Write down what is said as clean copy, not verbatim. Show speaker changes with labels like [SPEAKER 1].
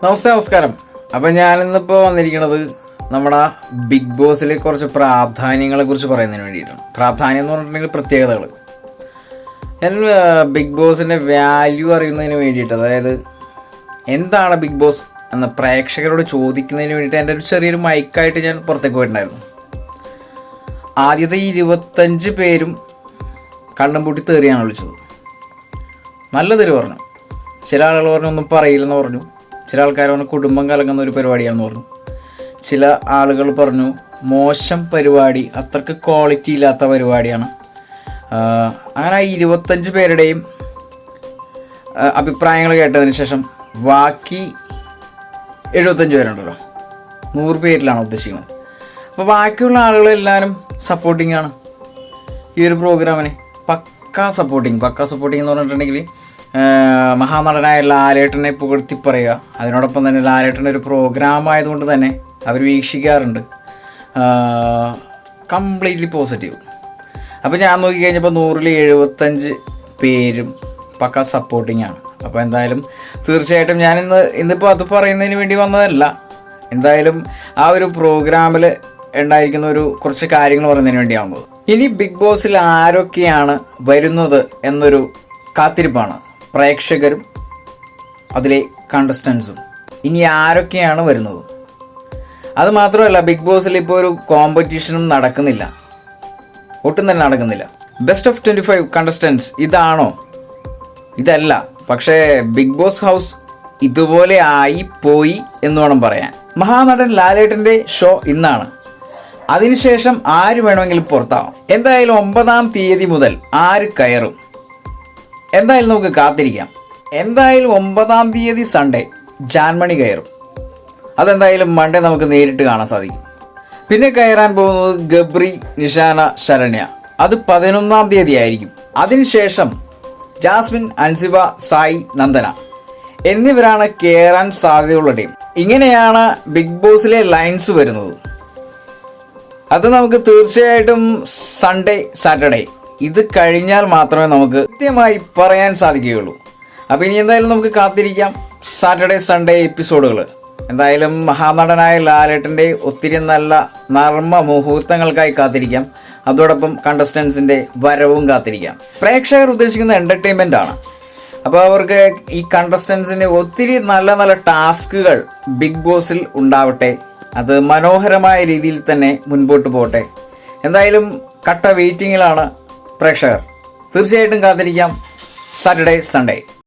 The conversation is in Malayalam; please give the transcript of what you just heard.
[SPEAKER 1] നമസ്കാരം. അപ്പം ഞാനിന്നിപ്പോൾ വന്നിരിക്കുന്നത് നമ്മുടെ ബിഗ് ബോസിലെ കുറച്ച് പ്രാധാന്യങ്ങളെ കുറിച്ച് പറയുന്നതിന് വേണ്ടിയിട്ടാണ്. പ്രാധാന്യം എന്ന് പറഞ്ഞിട്ടുണ്ടെങ്കിൽ പ്രത്യേകതകൾ. ഞാൻ ബിഗ് ബോസിൻ്റെ വാല്യൂ അറിയുന്നതിന് വേണ്ടിയിട്ട്, അതായത് എന്താണ് ബിഗ് ബോസ് എന്ന പ്രേക്ഷകരോട് ചോദിക്കുന്നതിന് വേണ്ടിയിട്ട് എൻ്റെ ഒരു ചെറിയൊരു മൈക്കായിട്ട് ഞാൻ പുറത്തേക്ക് പോയിട്ടുണ്ടായിരുന്നു. ആദ്യത്തെ 25 പേരും കണ്ണും പൂട്ടി തെറിയാണ് വിളിച്ചത്. നല്ല തെറി പറഞ്ഞു. ചില ആളുകൾ പറഞ്ഞു ഒന്നും പറയില്ലെന്ന് പറഞ്ഞു. ചില ആൾക്കാർ പറഞ്ഞു കുടുംബം കലങ്ങുന്ന ഒരു പരിപാടിയാണെന്ന് പറഞ്ഞു. ചില ആളുകൾ പറഞ്ഞു മോശം പരിപാടി, അത്രക്ക് ക്വാളിറ്റി ഇല്ലാത്ത പരിപാടിയാണ്. അങ്ങനെ 25 പേരുടെയും അഭിപ്രായങ്ങൾ കേട്ടതിന് ശേഷം ബാക്കി 75 പേരുണ്ടല്ലോ, 100 പേരിലാണ് ഉദ്ദേശിക്കുന്നത്. അപ്പോൾ ബാക്കിയുള്ള ആളുകളെല്ലാവരും സപ്പോർട്ടിംഗ് ആണ് ഈ ഒരു പ്രോഗ്രാമിന്. പക്കാ സപ്പോർട്ടിങ് എന്ന് പറഞ്ഞിട്ടുണ്ടെങ്കിൽ മഹാനടനായ ലാലേട്ടനെ പുകഴ്ത്തി പറയുക. അതിനോടൊപ്പം തന്നെ ലാലേട്ടൻ്റെ ഒരു പ്രോഗ്രാം ആയതുകൊണ്ട് തന്നെ അവർ വീക്ഷിക്കാറുണ്ട്. Completely positive. അപ്പോൾ ഞാൻ നോക്കിക്കഴിഞ്ഞപ്പോൾ 175 പേരും പക്ക സപ്പോർട്ടിങ് ആണ്. അപ്പോൾ എന്തായാലും തീർച്ചയായിട്ടും ഞാൻ ഇന്നിപ്പോൾ അത് പറയുന്നതിന് വേണ്ടി വന്നതല്ല. എന്തായാലും ആ ഒരു പ്രോഗ്രാമിൽ ഉണ്ടായിരിക്കുന്ന കുറച്ച് കാര്യങ്ങൾ പറയുന്നതിന് വേണ്ടിയാവുന്നത്. ഇനി ബിഗ് ബോസിൽ ആരൊക്കെയാണ് വരുന്നത് എന്നൊരു കാത്തിരിപ്പാണ് പ്രേക്ഷകരും അതിലെ കണ്ടസ്റ്റൻസും. ഇനി ആരൊക്കെയാണ് വരുന്നത്? അത് മാത്രമല്ല, ബിഗ് ബോസിൽ ഇപ്പോൾ ഒരു കോമ്പറ്റീഷനും നടക്കുന്നില്ല, ഒട്ടും തന്നെ നടക്കുന്നില്ല. ബെസ്റ്റ് ഓഫ് 25 കണ്ടസ്റ്റൻസ് ഇതാണോ? ഇതല്ല. പക്ഷേ ബിഗ് ബോസ് ഹൗസ് ഇതുപോലെ ആയി പോയി എന്ന് വേണം പറയാൻ. മഹാനടൻ ലാലേട്ടൻ്റെ ഷോ ഇന്നാണ്. അതിനുശേഷം ആര് വേണമെങ്കിലും പുറത്താവാം. എന്തായാലും 9-ാം തീയതി മുതൽ ആര് കയറും? എന്തായാലും നമുക്ക് കാത്തിരിക്കാം. എന്തായാലും 9-ാം തീയതി സൺഡേ ജാൻമണി കയറും. അതെന്തായാലും മൺഡേ നമുക്ക് നേരിട്ട് കാണാൻ സാധിക്കും. പിന്നെ കയറാൻ പോകുന്നത് ഗബ്രി, നിഷാന, ശരണ്യ. അത് 11-ാം തീയതി ആയിരിക്കും. അതിനുശേഷം ജാസ്മിൻ, അൻസിബ, സായി, നന്ദന എന്നിവരാണ് കയറാൻ സാധ്യതയുള്ള ടീം. ഇങ്ങനെയാണ് ബിഗ് ബോസിലെ ലൈൻസ് വരുന്നത്. അത് നമുക്ക് തീർച്ചയായിട്ടും സൺഡേ, സാറ്റർഡേ ഇത് കഴിഞ്ഞാൽ മാത്രമേ നമുക്ക് കൃത്യമായി പറയാൻ സാധിക്കുകയുള്ളൂ. അപ്പോൾ ഇനി എന്തായാലും നമുക്ക് കാത്തിരിക്കാം സാറ്റർഡേ, സൺഡേ എപ്പിസോഡുകൾ. എന്തായാലും മഹാനടനായ ലാലേട്ടൻ്റെ ഒത്തിരി നല്ല നർമ്മ മുഹൂർത്തങ്ങൾക്കായി കാത്തിരിക്കാം. അതോടൊപ്പം കണ്ടസ്റ്റൻസിൻ്റെ വരവും കാത്തിരിക്കാം. പ്രേക്ഷകർ ഉദ്ദേശിക്കുന്ന എൻ്റർടൈൻമെൻ്റ് ആണ്. അപ്പോൾ അവർക്ക് ഈ കണ്ടസ്റ്റൻസിന് ഒത്തിരി നല്ല നല്ല ടാസ്കുകൾ ബിഗ് ബോസിൽ ഉണ്ടാവട്ടെ. അത് മനോഹരമായ രീതിയിൽ തന്നെ മുൻപോട്ട് പോകട്ടെ. എന്തായാലും കട്ട വെയിറ്റിങ്ങിലാണ് പ്രേക്ഷകർ. തീർച്ചയായിട്ടും കാത്തിരിക്കാം സാറ്റർഡേ, സൺഡേ.